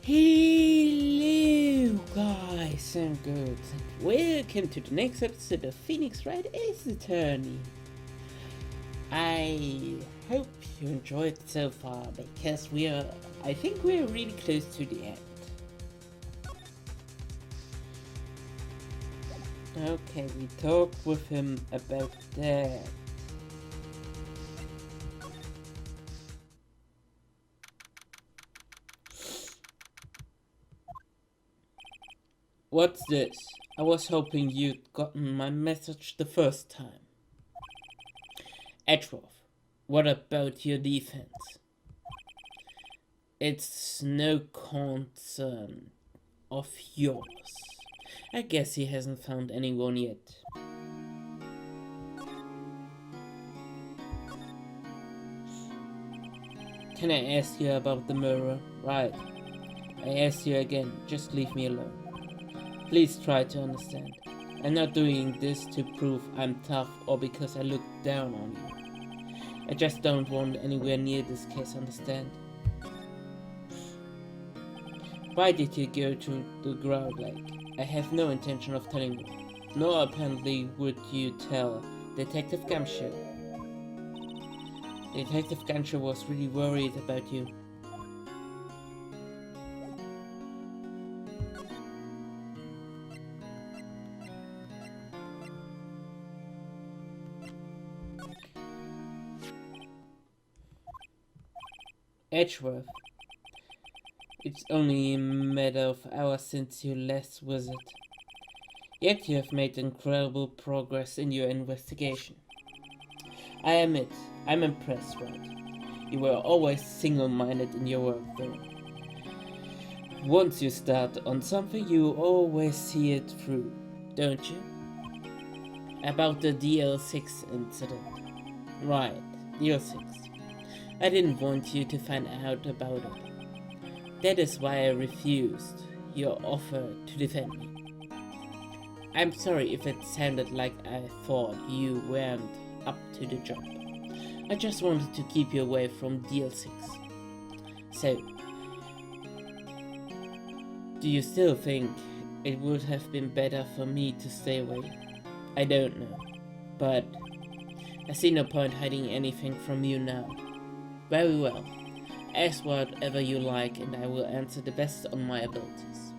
Hello guys and girls, and welcome to the next episode of Phoenix Wright Ace Attorney. I hope you enjoyed so far because I think we're really close to the end. Okay, we talked with him about that. What's this? I was hoping you'd gotten my message the first time. Edgeworth, what about your defense? It's no concern of yours. I guess he hasn't found anyone yet. Can I ask you about the mirror? Right. I ask you again, just leave me alone. Please try to understand. I'm not doing this to prove I'm tough or because I look down on you. I just don't want anywhere near this case, understand? Why did you go to the Ground Lake? I have no intention of telling you. Nor apparently would you tell Detective Gumshoe. Detective Gumshoe was really worried about you. Edgeworth. It's only a matter of hours since you last visit. Yet you have made incredible progress in your investigation. I admit, I'm impressed, Wright. You were always single-minded in your work, though. Once you start on something, you always see it through, don't you? About the DL6 incident. Right, DL6. I didn't want you to find out about it. That is why I refused your offer to defend me. I'm sorry if it sounded like I thought you weren't up to the job. I just wanted to keep you away from DL6. So, do you still think it would have been better for me to stay away? I don't know, but I see no point hiding anything from you now. Very well. Ask whatever you like and I will answer the best on my abilities.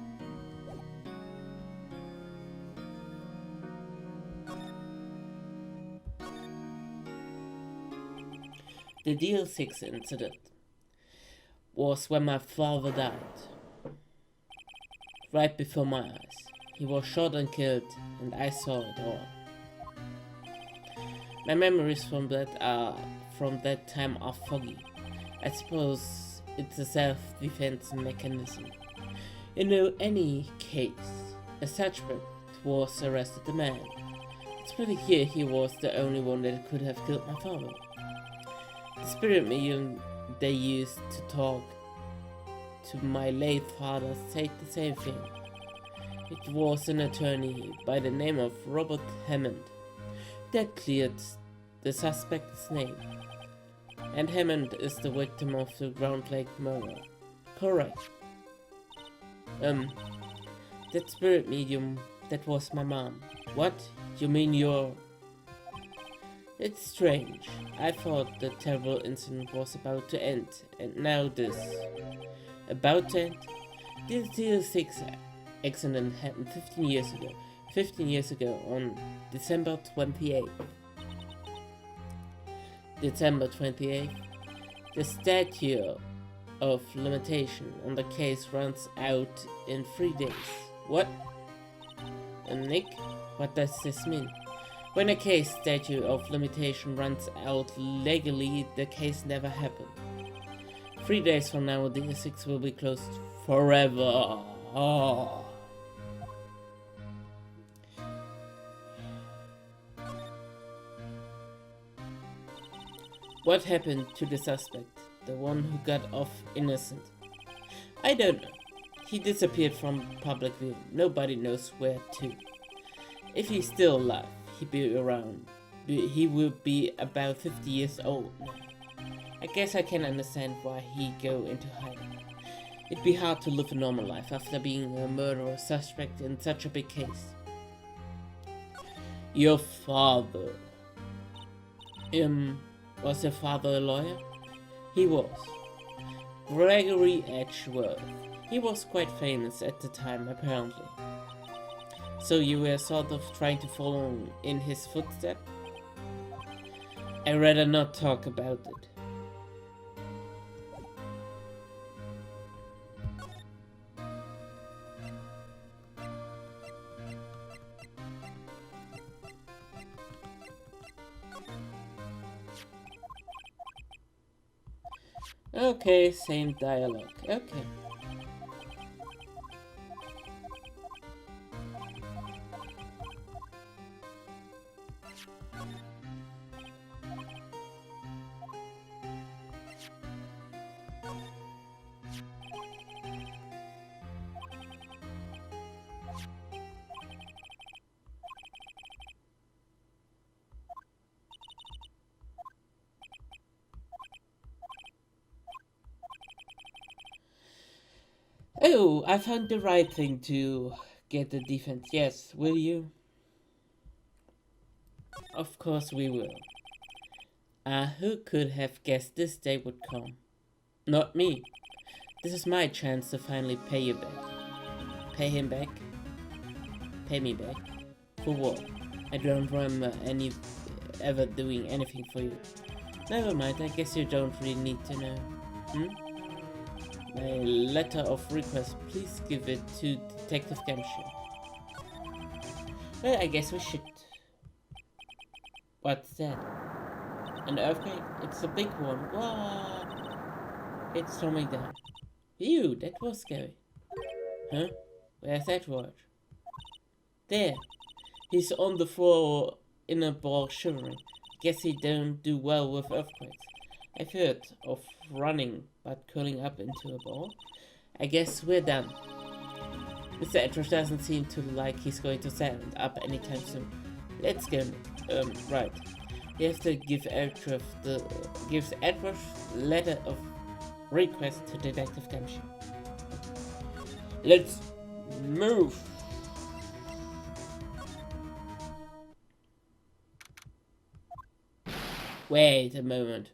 The DL6 incident was when my father died. Right before my eyes. He was shot and killed and I saw it all. My memories from that time are foggy. I suppose it's a self-defense mechanism. In any case, a suspect was arrested the man. It's pretty clear he was the only one that could have killed my father. The spirit medium they used to talk to my late father said the same thing. It was an attorney by the name of Robert Hammond that cleared the suspect's name. And Hammond is the victim of the Ground Lake murder. Correct. That spirit medium, that was my mom. What? You mean you're... It's strange. I thought the terrible incident was about to end, and now this. About to end? This DL6 accident happened 15 years ago. 15 years ago on December 28th. December 28th. The statute of limitation on the case runs out in 3 days. What? Nick? What does this mean? When a case statute of limitation runs out legally, the case never happened. 3 days from now, the DL6 will be closed forever. Oh. What happened to the suspect, the one who got off innocent? I don't know. He disappeared from public view. Nobody knows where to. If he's still alive, he'd be around. He will be about 50 years old now. I guess I can understand why he'd go into hiding. It'd be hard to live a normal life after being a murderer suspect in such a big case. Your father. Was your father a lawyer? He was. Gregory Edgeworth. He was quite famous at the time, apparently. So you were sort of trying to follow in his footsteps? I'd rather not talk about it. Okay, same dialogue. Okay. Oh, I found the right thing to get the defense. Yes, will you? Of course we will. Who could have guessed this day would come? Not me. This is my chance to finally pay you back. Pay him back? Pay me back? For what? I don't remember ever doing anything for you. Never mind, I guess you don't really need to know. My letter of request, please give it to Detective Gamshaw. Well, I guess we should. What's that? An earthquake? It's a big one. What? It's coming down. Ew, that was scary. Huh? Where's Edward? There. He's on the floor in a ball shivering. Guess he don't do well with earthquakes. I've heard of running, but curling up into a ball. I guess we're done. Mr. Edward doesn't seem to like he's going to stand up anytime soon. Let's go. Right. We have to give Edward letter of request to Detective Gamshaw. Let's move. Wait a moment.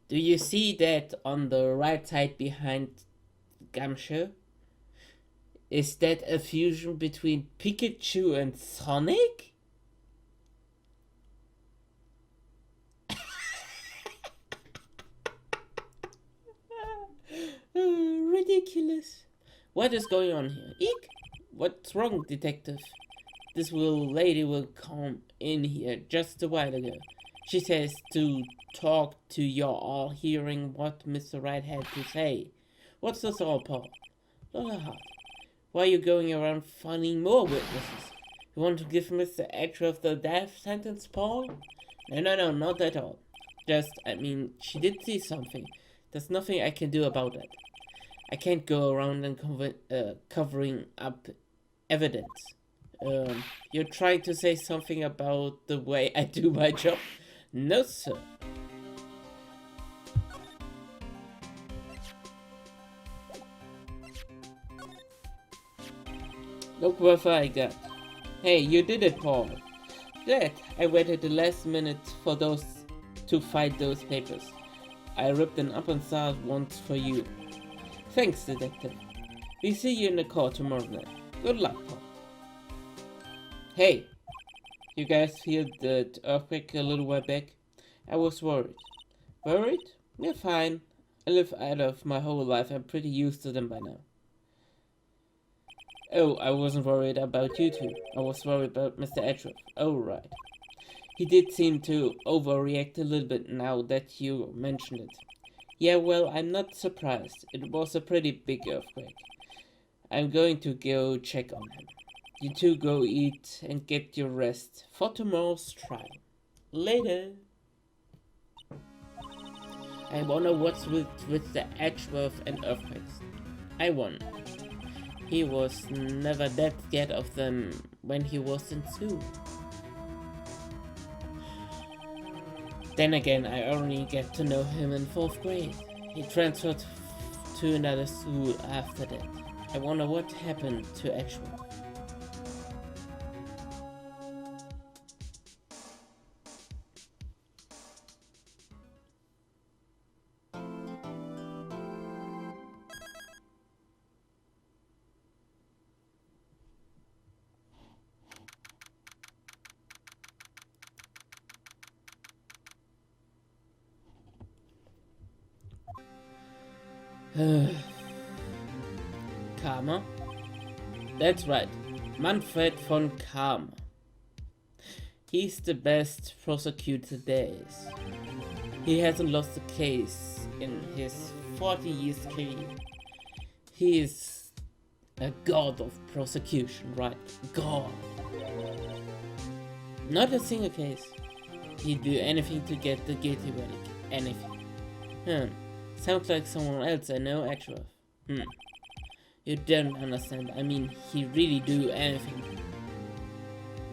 Do you see that on the right side behind Gamshaw? Is that a fusion between Pikachu and Sonic? Ridiculous. What is going on here? Eek! What's wrong, detective? This lady will come in here just a while ago. She says to talk to your all hearing what Mr. Wright had to say. What's this all, Paul? Lord, why are you going around finding more witnesses? You want to give Mr. Edgeworth the death sentence, Paul? No, not at all. She did see something. There's nothing I can do about it. I can't go around and covering up evidence. You're trying to say something about the way I do my job? No, sir. Look what I got. Hey, you did it, Paul. Glad I waited the last minute for those to find those papers. I ripped them up and saw once for you. Thanks, detective. We see you in the court tomorrow night. Good luck, Paul. Hey, you guys feel the earthquake a little while back? I was worried. Worried? You're fine. I live out of my whole life. I'm pretty used to them by now. Oh, I wasn't worried about you two. I was worried about Mr. Edgeworth. Oh, right. He did seem to overreact a little bit now that you mentioned it. Yeah, well, I'm not surprised. It was a pretty big earthquake. I'm going to go check on him. You two go eat and get your rest for tomorrow's trial. Later. I wonder what's with the Edgeworth and earthquakes. I won. He was never that scared of them when he was in school. Then again, I only get to know him in 4th grade. He transferred to another school after that. I wonder what happened to Actual. Karma? That's right, Manfred von Karma. He's the best prosecutor there is. He hasn't lost a case in his 40 years career. He is a god of prosecution, right? God. Not a single case. He'd do anything to get the guilty verdict. Anything. Sounds like someone else I know, actually. You don't understand. I mean, he really do anything.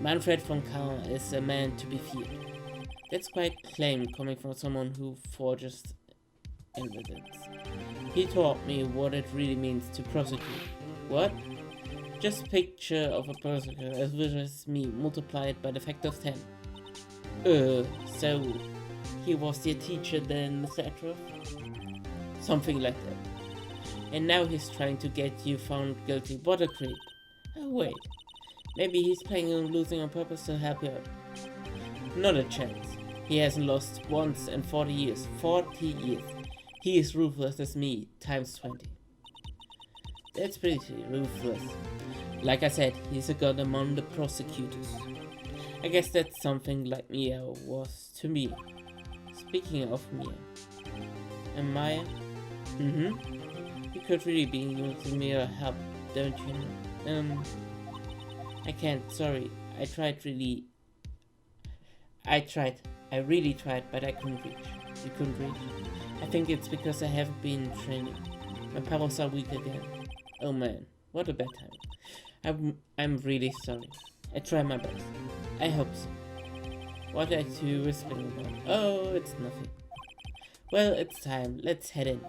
Manfred von Karma is a man to be feared. That's quite a claim coming from someone who forges evidence. He taught me what it really means to prosecute. What? Just picture of a prosecutor as visual as me multiplied by the factor of 10. So he was your teacher then, Mr. Atroth? Something like that. And now he's trying to get you found guilty. What a creep. Oh wait, maybe he's planning on losing on purpose to help you out. Not a chance. He hasn't lost once in 40 years. 40 years. He is ruthless as me, times 20. That's pretty ruthless. Like I said, he's a god among the prosecutors. I guess that's something like Mia was to me. Speaking of Mia. And Maya? You could really be using Mia help, don't you? I can't, sorry. I really tried, but I couldn't reach. You couldn't reach? I think it's because I haven't been training. My powers are weak again. Oh man, what a bad time. I'm really sorry. I try my best. I hope so. What are you whispering about? Oh, it's nothing. Well, it's time. Let's head in.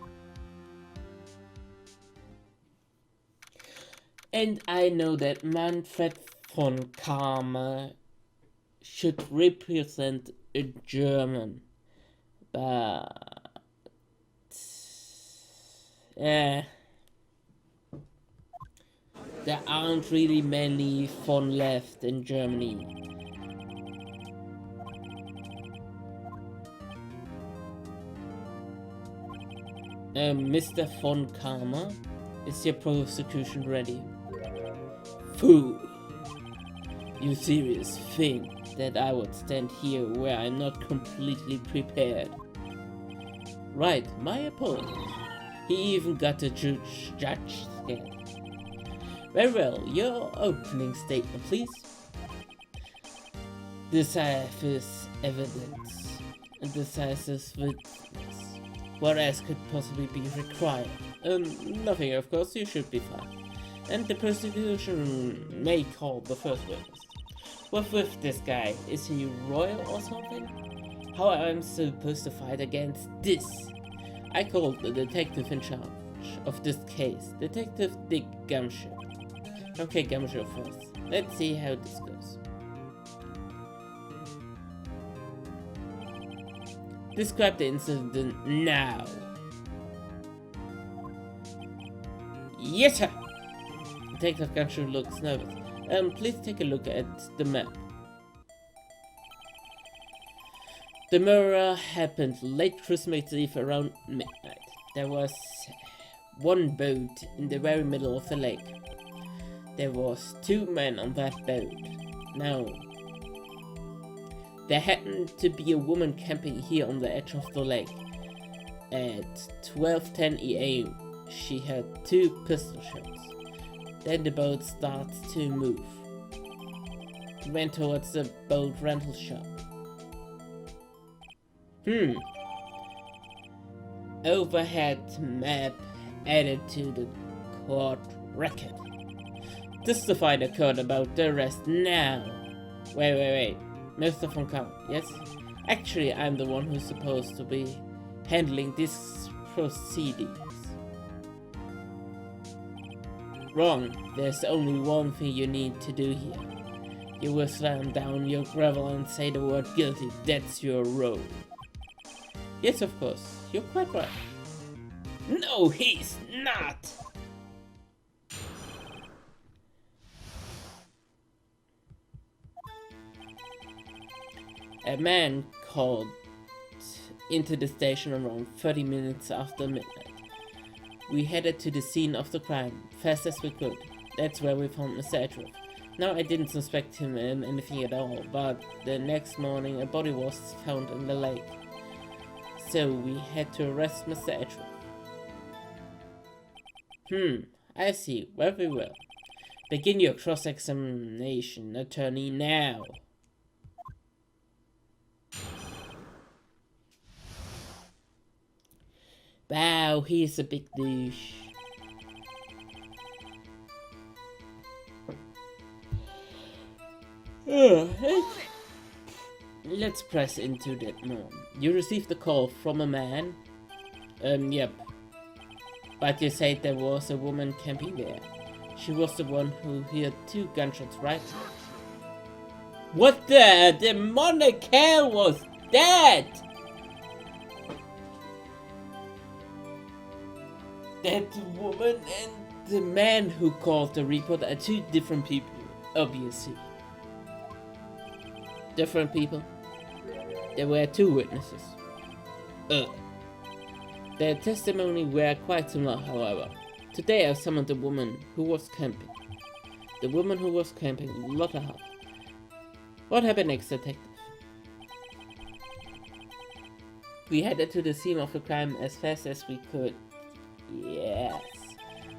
And I know that Manfred von Karma should represent a German, but there aren't really many von left in Germany. Mr. von Karma, is your prosecution ready? Fool! You serious think that I would stand here where I'm not completely prepared? Right, my apologies. He even got the judge scared. Very well, your opening statement, please. Decisive evidence and decisive witness. What else could possibly be required? Nothing, of course, you should be fine. And the prosecution may call the first witness. What's with this guy? Is he royal or something? How am I supposed to fight against this? I called the detective in charge of this case, Detective Dick Gumshoe. Okay, Gumshoe first. Let's see how this goes. Describe the incident now. Yes, sir. Detective Gumshoe looks nervous. Please take a look at the map. The murder happened late Christmas Eve around midnight. There was one boat in the very middle of the lake. There was 2 men on that boat. Now, there happened to be a woman camping here on the edge of the lake. At 12:10 AM, she had 2 pistol shots. Then the boat starts to move. It went towards the boat rental shop. Overhead map added to the court record. Testify the court about the arrest now. Wait. Mr. von Karma, yes? Actually, I'm the one who's supposed to be handling these proceedings. Wrong. There's only one thing you need to do here. You will slam down your gravel and say the word guilty. That's your role. Yes, of course. You're quite right. No, he's not! A man called into the station around 30 minutes after midnight. We headed to the scene of the crime, fast as we could. That's where we found Mr. Edgeworth. Now, I didn't suspect him in anything at all, but the next morning a body was found in the lake. So we had to arrest Mr. Edgeworth. I see. Very well. Begin your cross-examination, attorney, now. Wow, he's a big douche. Let's press into that more. You received a call from a man? Yep. But you said there was a woman camping there. She was the one who heard 2 gunshots, right? What the demonic hell was that? That woman and the man who called the report are 2 different people, obviously. Different people? There were 2 witnesses. Their testimony were quite similar, however. Today I summoned the woman who was camping. The woman who was camping, Lotta Hart. What happened next, detective? We headed to the scene of the crime as fast as we could. Yes,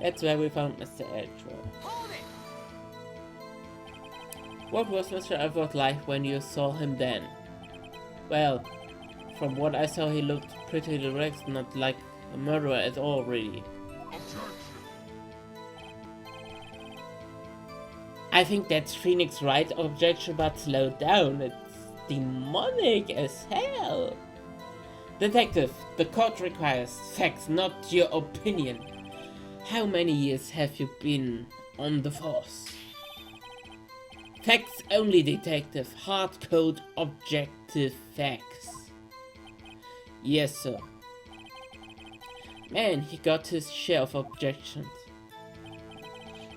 that's where we found Mr. Edgeworth. What was Mr. Edgeworth like when you saw him then? Well, from what I saw he looked pretty relaxed, not like a murderer at all, really. I think that's Phoenix Wright objection, but slow down, it's demonic as hell. Detective, the court requires facts, not your opinion. How many years have you been on the force? Facts only, detective. Hard-code objective facts. Yes, sir. Man, he got his share of objections.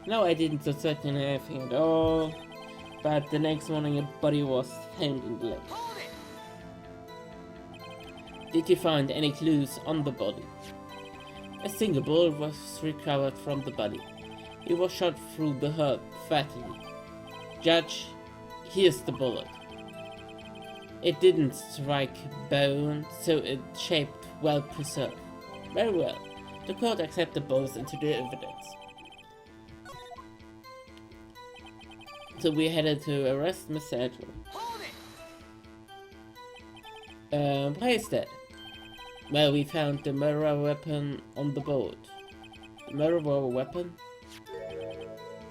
No, I didn't suspect anything at all. But the next morning a body was found in the lake. Did you find any clues on the body? A single bullet was recovered from the body. It was shot through the heart, fatally. Judge, here's the bullet. It didn't strike bone, so it's shaped well preserved. Very well. The court accepted both into the evidence. So we headed to arrest Mr. Edgeworth. Why is that? Well, we found the murder weapon on the boat. The murder weapon?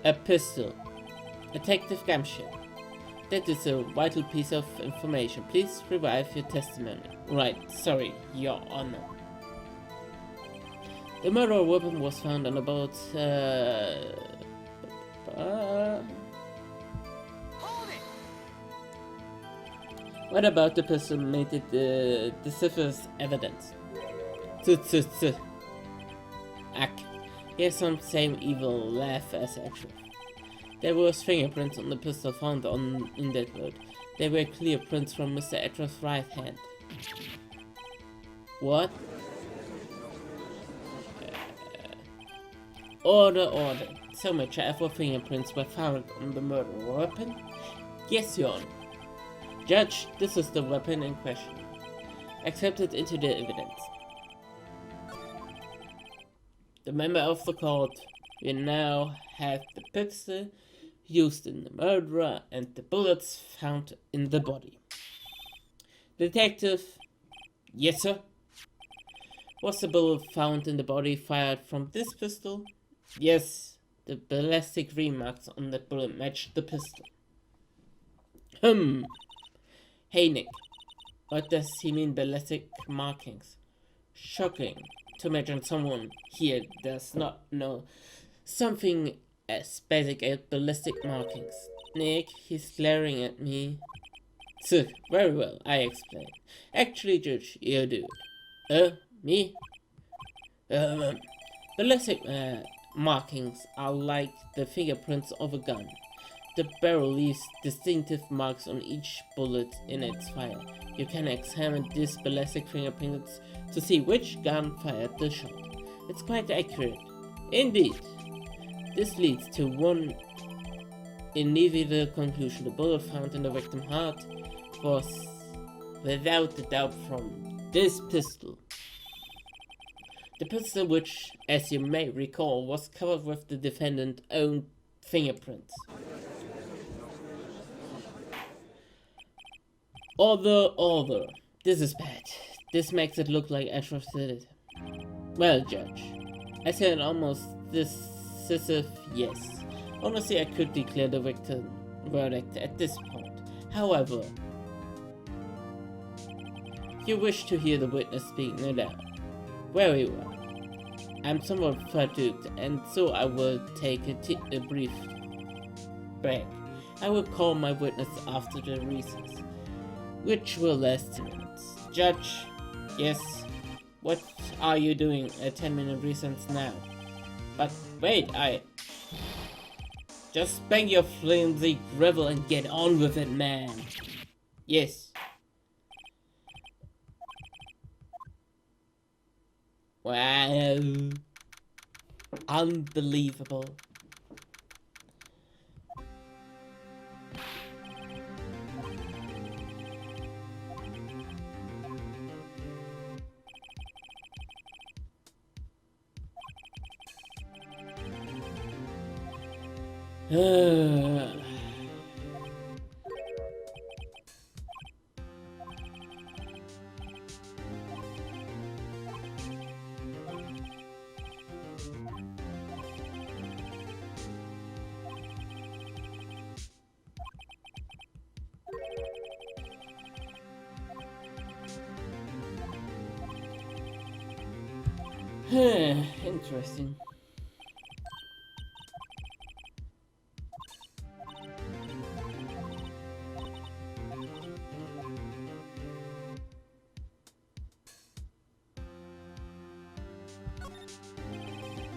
A pistol. Detective Gamshire. That is a vital piece of information. Please revive your testimony. Right, sorry, Your Honor. The murder weapon was found on a boat, What about the person made it decisive evidence? Ack. Here's some same evil laugh as actual. There was fingerprints on the pistol found in that boat. They were clear prints from Mr. Edgeworth's right hand. What? Order. So much ever fingerprints were found on the murder weapon? Yes, Your Honor. Judge, this is the weapon in question. Accepted into the evidence. The member of the court, we now have the pistol used in the murder and the bullets found in the body. Detective, yes sir. Was the bullet found in the body fired from this pistol? Yes, the ballistic remarks on that bullet matched the pistol. Hey Nick, what does he mean ballistic markings? Shocking to imagine someone here does not know Something as basic as ballistic markings. Nick, he's glaring at me. So, very well, I explain. Actually, Judge, you do it. Me? Ballistic markings are like the fingerprints of a gun. The barrel leaves distinctive marks on each bullet in its fire. You can examine these ballistic fingerprints to see which gun fired the shot. It's quite accurate. Indeed. This leads to one inevitable conclusion. The bullet found in the victim's heart was without a doubt from this pistol. The pistol which, as you may recall, was covered with the defendant's own fingerprints. Although, this is bad. This makes it look like atrocity. Well, Judge, I said an almost decisive yes. Honestly, I could declare the victim verdict at this point. However, you wish to hear the witness speak, no doubt. Very well. I'm somewhat fatigued, and so I will take a brief break. I will call my witness after the recess, which will last 10 minutes. Judge, yes? What are you doing a 10-minute recess now? But wait, just bang your flimsy gravel and get on with it, man. Yes. Wow. Unbelievable. Interesting.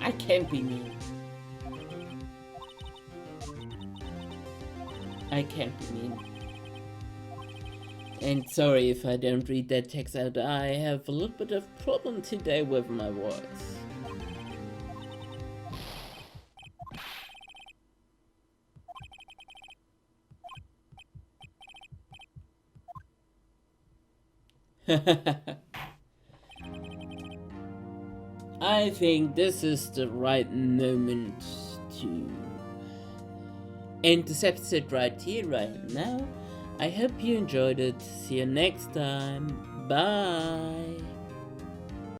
I can't be mean. I can't be mean. And sorry if I don't read that text out, I have a little bit of problem today with my voice. I think this is the right moment to end this episode right here, right now. I hope you enjoyed it. See you next time. Bye.